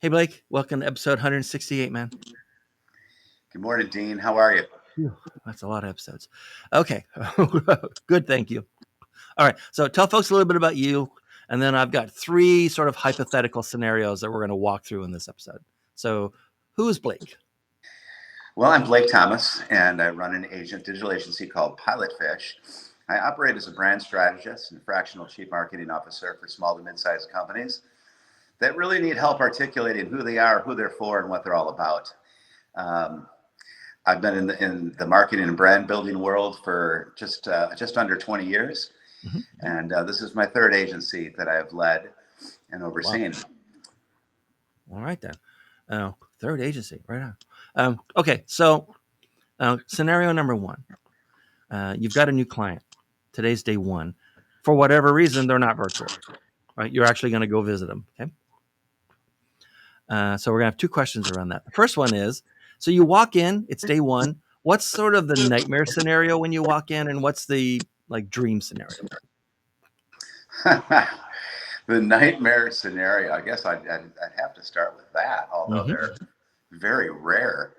Hey, Blake, welcome to episode 168, man. Good morning, Dean. How are you? Phew, that's a lot of episodes. Okay, good, thank you. All right, so tell folks a little bit about you, and then I've got three sort of hypothetical scenarios that we're going to walk through in this episode. So, who is Blake? Well, I'm Blake Thomas, and I run an digital agency called Pilotfish. I operate as a brand strategist and fractional chief marketing officer for small to mid-sized companies that really need help articulating who they are, who they're for, and what they're all about. I've been in the marketing and brand building world for just under 20 years, and this is my third agency that I have led and overseen. Wow. All right then, third agency, right on. Okay, so scenario number one: you've got a new client. Today's day one. For whatever reason, they're not virtual. Right? You're actually going to go visit them. Okay. So we're gonna have two questions around that. The first one is, so you walk in, it's day one. What's sort of the nightmare scenario when you walk in, and what's the dream scenario? The nightmare scenario, I guess I'd have to start with that, although they're very rare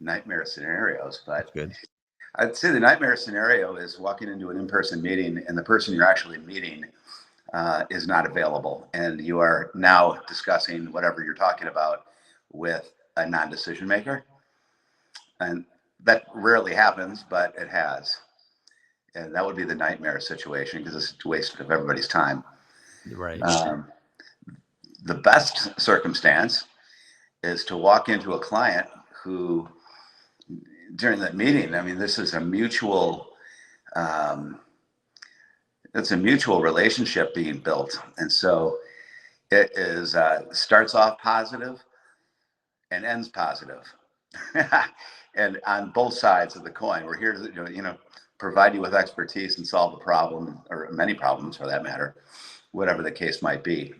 nightmare scenarios. But good. I'd say the nightmare scenario is walking into an in-person meeting and the person you're actually meeting is not available, and you are now discussing whatever you're talking about with a non-decision maker. And that rarely happens, but it has. And that would be the nightmare situation because it's a waste of everybody's time. Right. The best circumstance is to walk into a client who, during that meeting, I mean, this is a mutual, it's a mutual relationship being built. And so it is starts off positive and ends positive. And on both sides of the coin, we're here to, provide you with expertise and solve a problem, or many problems for that matter, whatever the case might be.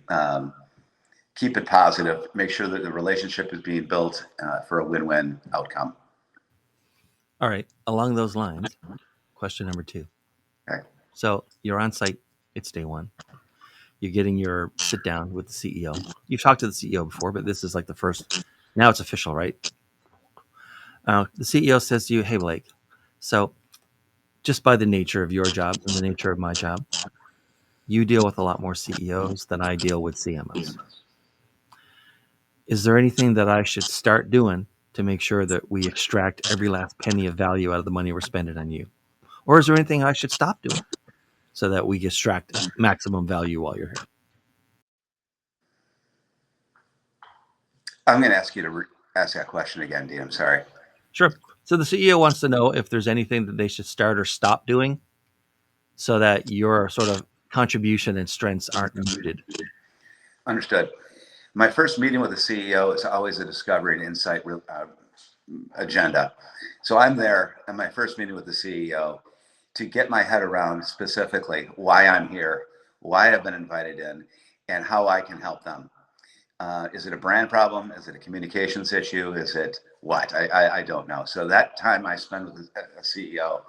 Keep it positive. Make sure that the relationship is being built for a win-win outcome. All right. Along those lines, question number two. Okay. So you're on site. It's day one. You're getting your sit down with the CEO. You've talked to the CEO before, but this is like the first. Now it's official, right? The CEO says to you, "Hey, Blake. So just by the nature of your job and the nature of my job, you deal with a lot more CEOs than I deal with CMOs. Is there anything that I should start doing to make sure that we extract every last penny of value out of the money we're spending on you? Or is there anything I should stop doing so that we extract maximum value while you're here?" I'm going to ask you to ask that question again, Dean. I'm sorry. Sure. So the CEO wants to know if there's anything that they should start or stop doing so that your sort of contribution and strengths aren't muted. Understood. My first meeting with the CEO is always a discovery and insight agenda. So I'm there at my first meeting with the CEO to get my head around specifically why I'm here, why I've been invited in, and how I can help them. Is it a brand problem? Is it a communications issue? Is it what? I don't know. So that time I spend with a CEO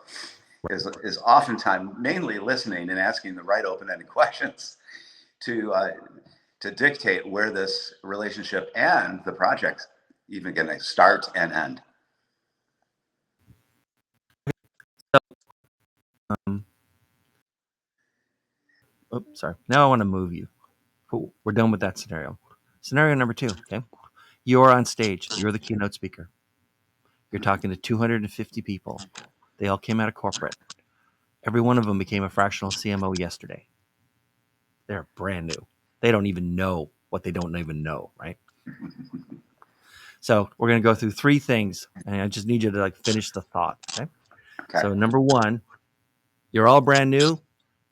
is oftentimes mainly listening and asking the right open-ended questions to dictate where this relationship and the project's even going to start and end. Sorry. Now I want to move you. Cool. We're done with that scenario. Scenario number two. Okay. You're on stage. You're the keynote speaker. You're talking to 250 people. They all came out of corporate. Every one of them became a fractional CMO yesterday. They're brand new. They don't even know what they don't even know, right? So we're going to go through three things, and I just need you to finish the thought. Okay. So number one, you're all brand new,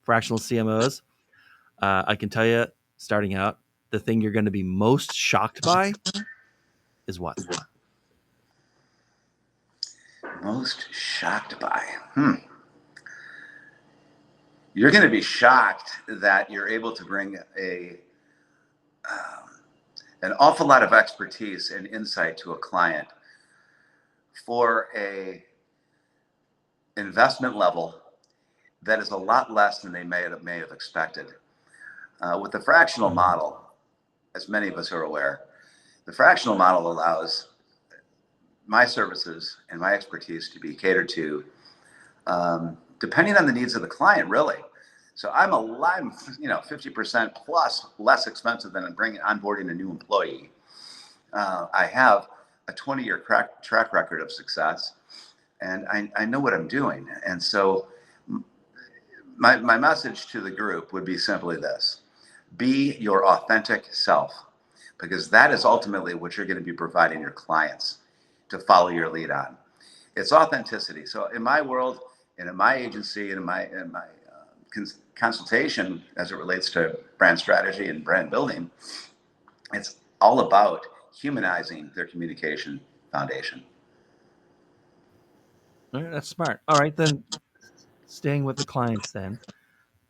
fractional CMOs. I can tell you, starting out, the thing you're going to be most shocked by is what? Most shocked by? You're going to be shocked that you're able to bring an awful lot of expertise and insight to a client for a investment level that is a lot less than they may have expected. With the fractional model, as many of us are aware, The fractional model allows my services and my expertise to be catered to depending on the needs of the client, really. So I'm 50% plus less expensive than onboarding a new employee. I have a 20-year track record of success, and I know what I'm doing. And so my message to the group would be simply this: be your authentic self, because that is ultimately what you're going to be providing your clients to follow your lead on. It's authenticity. So in my world, and in my agency, and in my consultation as it relates to brand strategy and brand building, it's all about humanizing their communication foundation. All right, that's smart. All right, then staying with the clients, then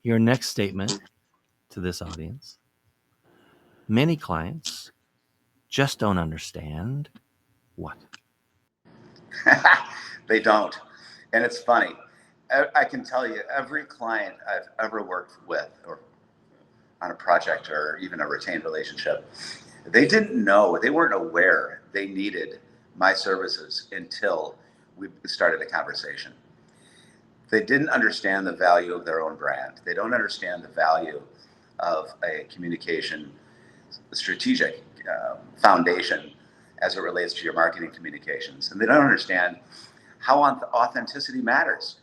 your next statement to this audience: many clients just don't understand what. They don't. And it's funny. I can tell you, every client I've ever worked with, or on a project, or even a retained relationship, they didn't know, they weren't aware they needed my services until we started a conversation. They didn't understand the value of their own brand. They don't understand the value of a communication strategic foundation as it relates to your marketing communications. And they don't understand how authenticity matters.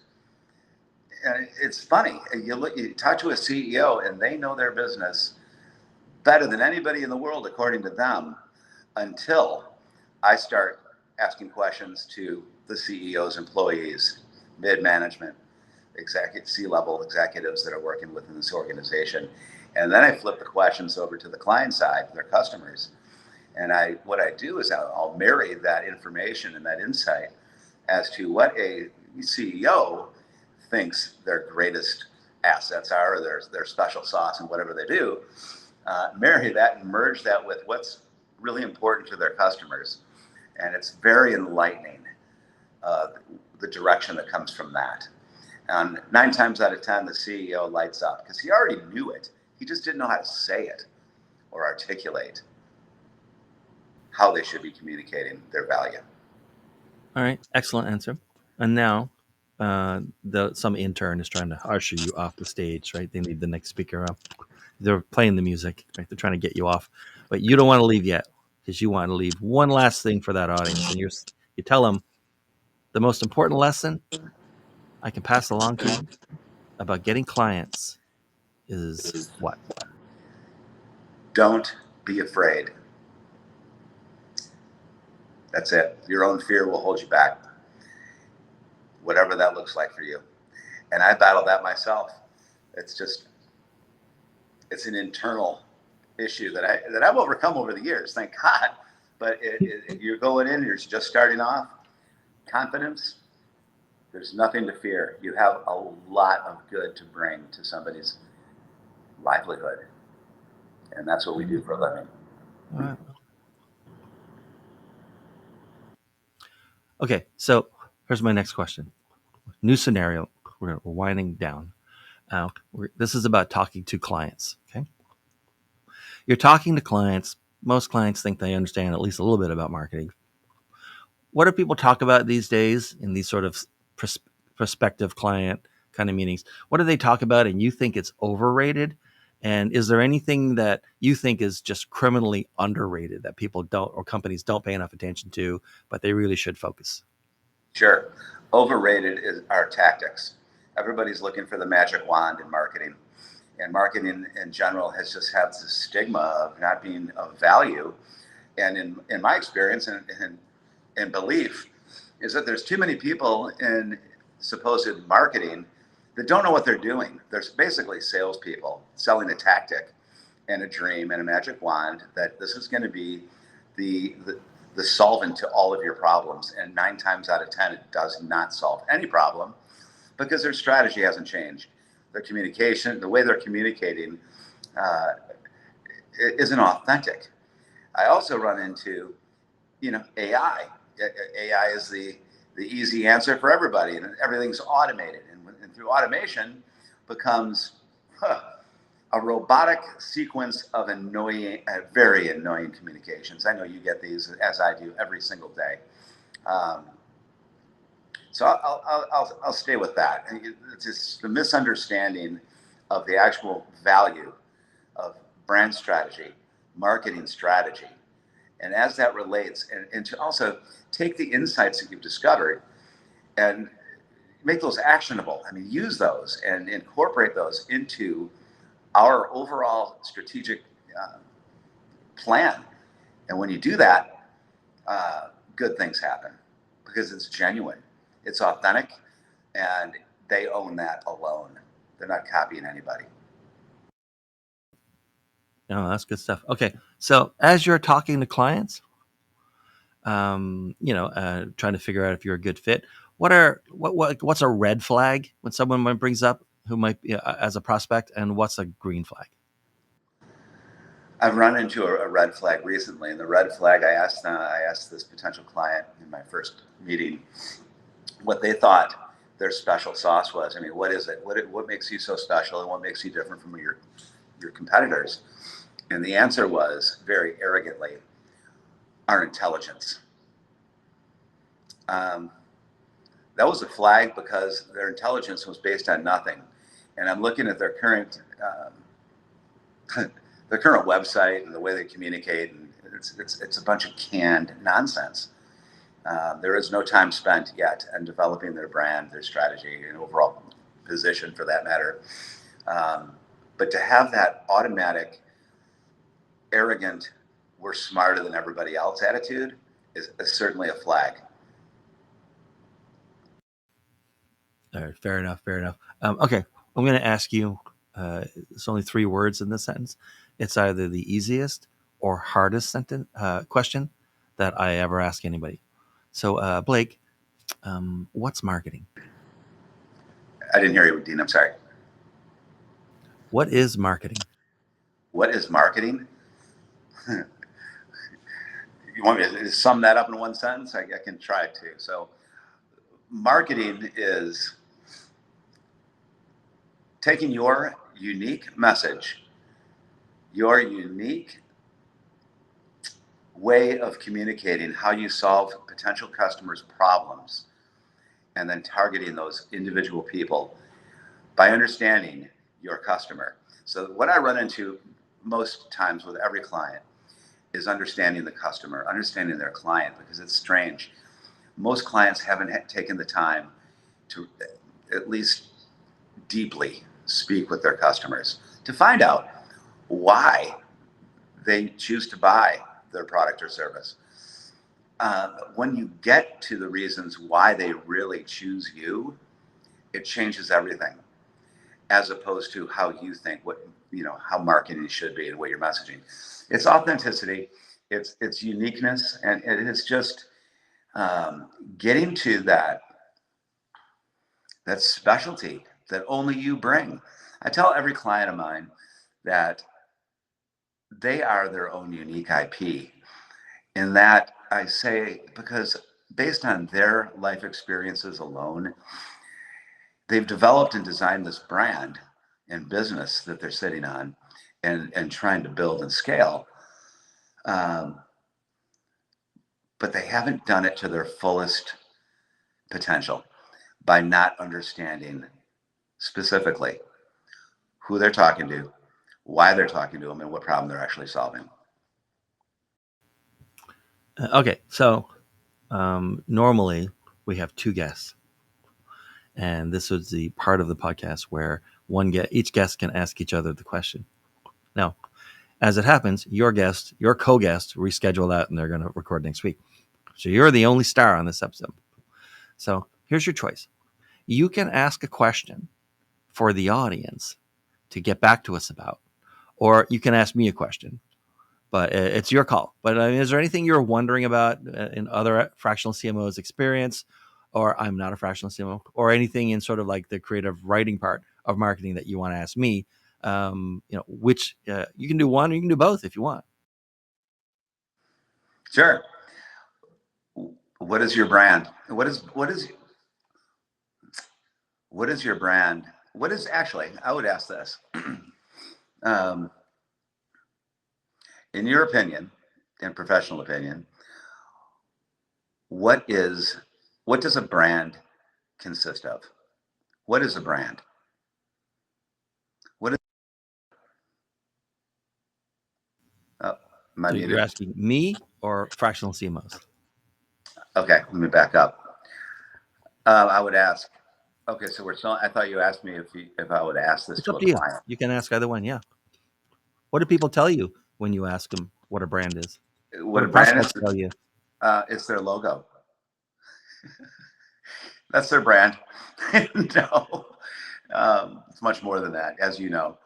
And it's funny. You talk to a CEO, and they know their business better than anybody in the world, according to them, until I start asking questions to the CEO's employees, mid management, C-level executives that are working within this organization. And then I flip the questions over to the client side, their customers. And what I do is I'll marry that information and that insight as to what a CEO thinks their greatest assets are, or their special sauce and whatever they do. Marry that and merge that with what's really important to their customers. And it's very enlightening, the direction that comes from that. And 9 times out of 10, the CEO lights up because he already knew it. He just didn't know how to say it or articulate how they should be communicating their value. All right, excellent answer. And now, some intern is trying to usher you off the stage, right? They need the next speaker up. They're playing the music, right? They're trying to get you off, but you don't want to leave yet because you want to leave one last thing for that audience, and you tell them the most important lesson I can pass along to you about getting clients is what? Don't be afraid. That's it. Your own fear will hold you back, whatever that looks like for you. And I battled that myself. It's just, it's an internal issue that I've overcome over the years, thank God. But you're going in, you're just starting off, confidence, there's nothing to fear. You have a lot of good to bring to somebody's livelihood. And that's what we do for a living. All right. Okay, so here's my next question. New scenario. We're winding down. This is about talking to clients. Okay, you're talking to clients. Most clients think they understand at least a little bit about marketing. What do people talk about these days in these sort of prospective client kind of meetings? What do they talk about, and you think it's overrated? And is there anything that you think is just criminally underrated that people don't, or companies don't pay enough attention to, but they really should focus? Sure. Overrated is our tactics. Everybody's looking for the magic wand in marketing. And marketing in general has just had this stigma of not being of value. And in my experience and belief is that there's too many people in supposed marketing that don't know what they're doing. They're basically salespeople selling a tactic and a dream and a magic wand that this is going to be the, the the solvent to all of your problems. And 9 times out of 10, it does not solve any problem because their strategy hasn't changed. Their communication, the way they're communicating, uh, isn't authentic. I also run into, AI. AI is the easy answer for everybody, and everything's automated. And through automation becomes, a robotic sequence of annoying, very annoying communications. I know you get these as I do every single day. Um, so I'll stay with that. It's just the misunderstanding of the actual value of brand strategy, marketing strategy, and as that relates, and to also take the insights that you've discovered and make those actionable. I mean, use those and incorporate those into our overall strategic uh, plan. And when you do that, good things happen because it's genuine, it's authentic, and they own that alone. They're not copying anybody. No, that's good stuff. Okay, so as you're talking to clients, trying to figure out if you're a good fit, what's a red flag when someone brings up who might be as a prospect, and what's a green flag? I've run into a red flag recently, and the red flag I asked this potential client in my first meeting what they thought their special sauce was. I mean, what is it? What makes you so special, and what makes you different from your competitors? And the answer was very arrogantly, our intelligence. Um, that was a flag because their intelligence was based on nothing. And I'm looking at their current their current website and the way they communicate, and it's a bunch of canned nonsense. There is no time spent yet in developing their brand, their strategy, and overall position for that matter. Um, but to have that automatic, arrogant, we're smarter than everybody else attitude is certainly a flag. All right, fair enough. Fair enough. Okay, I'm going to ask you. It's only 3 words in this sentence. It's either the easiest or hardest sentence question that I ever ask anybody. So, Blake, what's marketing? I didn't hear you, Dean. I'm sorry. What is marketing? What is marketing? You want me to sum that up in one sentence? I can try to. So, marketing is taking your unique message, your unique way of communicating how you solve potential customers' problems, and then targeting those individual people by understanding your customer. So, what I run into most times with every client is understanding the customer, understanding their client, because it's strange. Most clients haven't taken the time to at least deeply speak with their customers to find out why they choose to buy their product or service. When you get to the reasons why they really choose you, it changes everything, as opposed to how you think how marketing should be and what you're messaging. It's authenticity, it's uniqueness, and it is just getting to that specialty that only you bring. I tell every client of mine that they are their own unique IP. In that I say, because based on their life experiences alone, they've developed and designed this brand and business that they're sitting on and trying to build and scale. Um, but they haven't done it to their fullest potential by not understanding specifically who they're talking to, why they're talking to them, and what problem they're actually solving. Okay, so normally we have 2 guests, and this was the part of the podcast where each guest can ask each other the question. Now, as it happens, your co-guest, reschedule that, and they're going to record next week. So you're the only star on this episode. So here's your choice. You can ask a question for the audience to get back to us about, or you can ask me a question. But it's your call. But is there anything you're wondering about in other fractional CMOs' experience, or I'm not a fractional CMO, or anything in sort of like the creative writing part of marketing that you want to ask me? Which you can do one, or you can do both if you want. Sure. What is your brand? What is your brand? What is actually? I would ask this. Um, in your opinion, in professional opinion, what does a brand consist of? What is a brand? What is am I So you're muted? asking me or fractional CMOs? Okay, let me back up. I would ask. Okay, so we're still. I thought you asked me if I would ask this It's to up a to you. client. You can ask either one. Yeah. What do people tell you when you ask them what a brand is? What What do a brand is? prospects tell you? It's their logo. That's their brand. No, it's much more than that. As you know,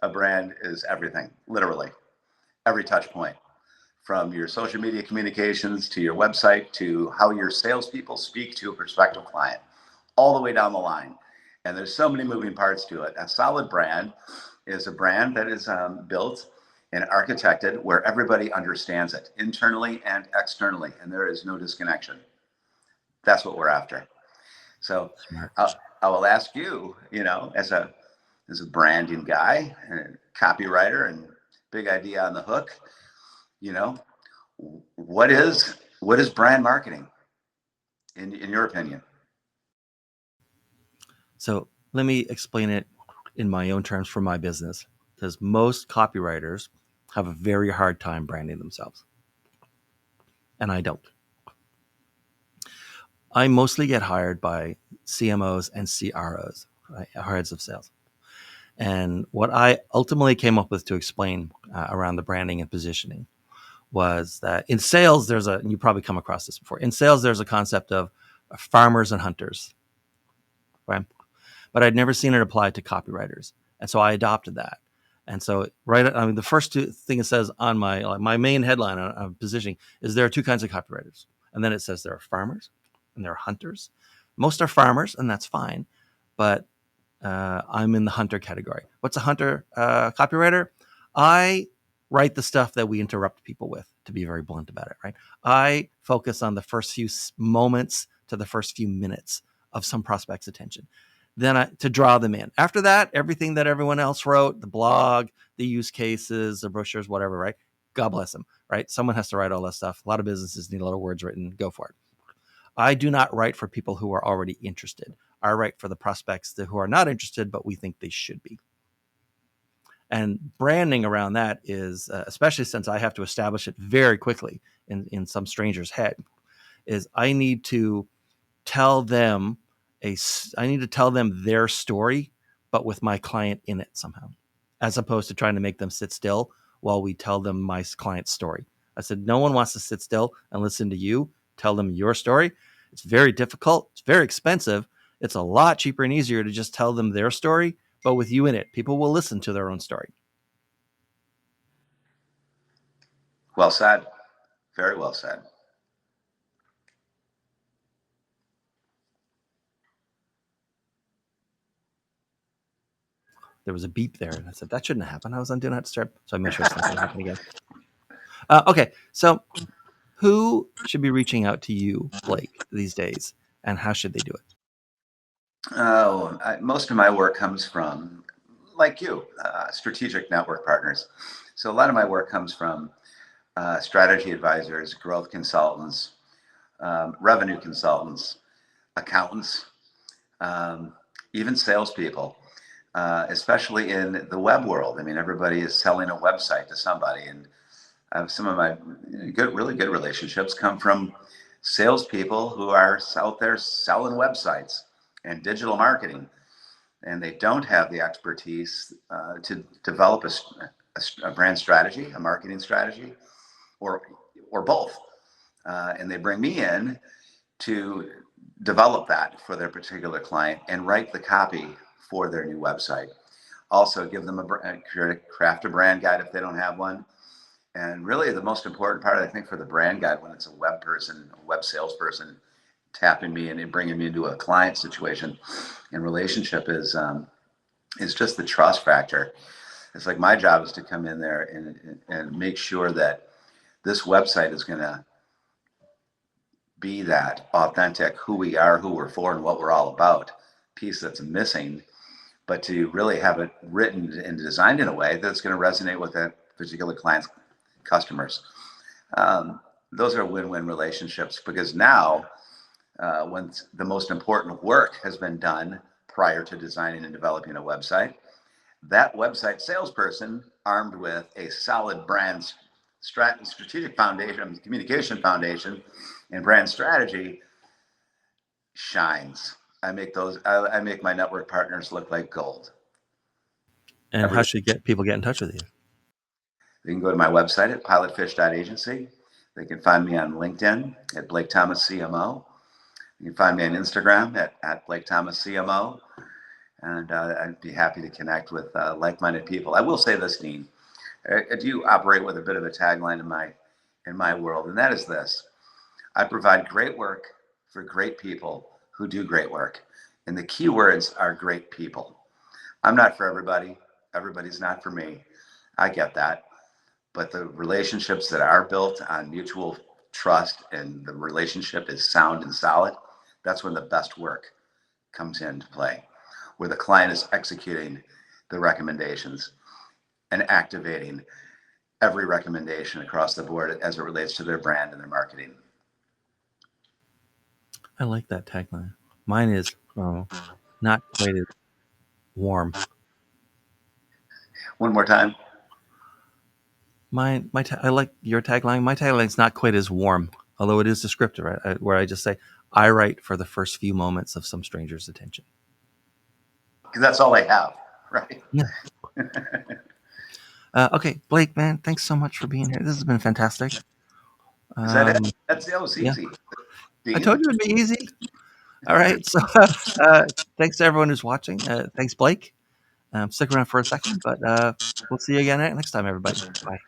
a brand is everything, literally every touch point, from your social media communications to your website to how your salespeople speak to a prospective client, all the way down the line. And there's so many moving parts to it. A solid brand is a brand that is built and architected where everybody understands it internally and externally, and there is no disconnection. That's what we're after. So Smart. I will ask you, as a branding guy and copywriter and big idea on the hook, you know, what is brand marketing in your opinion? So let me explain it in my own terms for my business, because most copywriters have a very hard time branding themselves, and I don't. I mostly get hired by CMOs and CROs, right, heads of sales. And what I ultimately came up with to explain around the branding and positioning was that in sales, and you probably come across this before. In sales, there's a concept of farmers and hunters, right? But I'd never seen it applied to copywriters. And so I adopted that. And so, the first thing it says on my main headline on positioning is there are two kinds of copywriters. And then it says there are farmers and there are hunters. Most are farmers, and that's fine. But I'm in the hunter category. What's a hunter copywriter? I write the stuff that we interrupt people with, to be very blunt about it, right? I focus on the first few moments to the first few minutes of some prospect's attention. Then to draw them in. After that, everything that everyone else wrote, the blog, the use cases, the brochures, whatever, right? God bless them, right? Someone has to write all that stuff. A lot of businesses need a lot of words written. Go for it. I do not write for people who are already interested. I write for the prospects who are not interested, but we think they should be. And branding around that is, especially since I have to establish it very quickly in some stranger's head, is I need to tell them their story, but with my client in it somehow, as opposed to trying to make them sit still while we tell them my client's story. I said, no one wants to sit still and listen to you tell them your story. It's very difficult. It's very expensive. It's a lot cheaper and easier to just tell them their story, but with you in it. People will listen to their own story. Well said. Very well said. There was a beep there, and I said, that shouldn't happen. I was on Do Not Disturb, so I made sure it's not going to happen again. Okay, so who should be reaching out to you, Blake, these days, and how should they do it? Most of my work comes from, like you, strategic network partners. So a lot of my work comes from strategy advisors, growth consultants, revenue consultants, accountants, um, even salespeople, especially in the web world. I mean, everybody is selling a website to somebody, and some of my really good relationships come from salespeople who are out there selling websites and digital marketing, and they don't have the expertise to develop a brand strategy, a marketing strategy, or both. And they bring me in to develop that for their particular client and write the copy for their new website. Also, give them craft a brand guide if they don't have one. And really, the most important part, I think, for the brand guide when it's a web person, a web salesperson tapping me and bringing me into a client situation and relationship is just the trust factor. It's like my job is to come in there and make sure that this website is going to be that authentic, who we are, who we're for, and what we're all about piece that's missing but to really have it written and designed in a way that's going to resonate with that particular client's customers. Um, those are win-win relationships because now, when the most important work has been done prior to designing and developing a website, that website salesperson, armed with a solid brand strategic foundation, communication foundation, and brand strategy, shines. I make my network partners look like gold. And how Every should people get in touch with you? They can go to my website at pilotfish.agency. They can find me on LinkedIn at Blake Thomas CMO. You can find me on Instagram at Blake Thomas CMO. And I'd be happy to connect with like-minded people. I will say this, Dean. I do operate with a bit of a tagline in my world, and that is this: I provide great work for great people who do great work, and the key words are great people. I'm not for everybody. Everybody's not for me. I get that. But the relationships that are built on mutual trust and the relationship is sound and solid, that's when the best work comes into play, where the client is executing the recommendations and activating every recommendation across the board as it relates to their brand and their marketing. I like that tagline. Mine is not quite as warm. One more time. I like your tagline. My tagline is not quite as warm, although it is descriptive, right? Where I just say, I write for the first few moments of some stranger's attention. Because that's all they have, right? Yeah. Okay, Blake, man, thanks so much for being here. This has been fantastic. Is that it? Um, That was yeah, easy. I Dean? told you it'd be easy. All right, so thanks to everyone who's watching. Thanks, Blake. Stick around for a second, but we'll see you again next time, everybody. Bye.